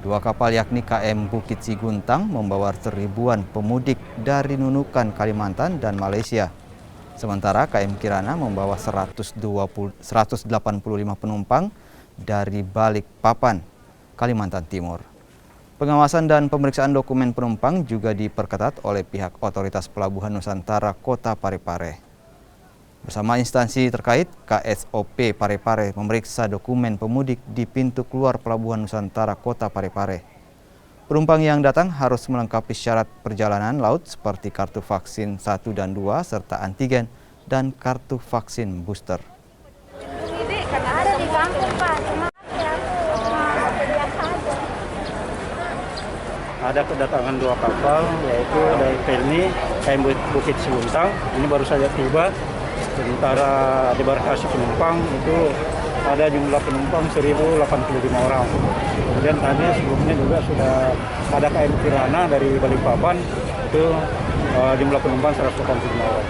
Dua kapal yakni KM Bukit Siguntang membawa ribuan pemudik dari Nunukan, Kalimantan dan Malaysia. Sementara KM Kirana membawa 185 penumpang dari Balikpapan, Kalimantan Timur. Pengawasan dan pemeriksaan dokumen penumpang juga diperketat oleh pihak Otoritas Pelabuhan Nusantara Kota Parepare. Bersama instansi terkait, KSOP Parepare memeriksa dokumen pemudik di pintu keluar Pelabuhan Nusantara Kota Parepare. Penumpang yang datang harus melengkapi syarat perjalanan laut seperti kartu vaksin 1 dan 2 serta antigen dan kartu vaksin booster. Ada di kampung, Pak. Ada kedatangan dua kapal, yaitu dari Pelni, KM Bukit Siguntang. Ini baru saja tiba. Sementara debarkasi penumpang itu ada jumlah penumpang 1.085 orang. Kemudian tadi sebelumnya juga sudah ada KM Kirana dari Balikpapan, itu jumlah penumpang 185 orang.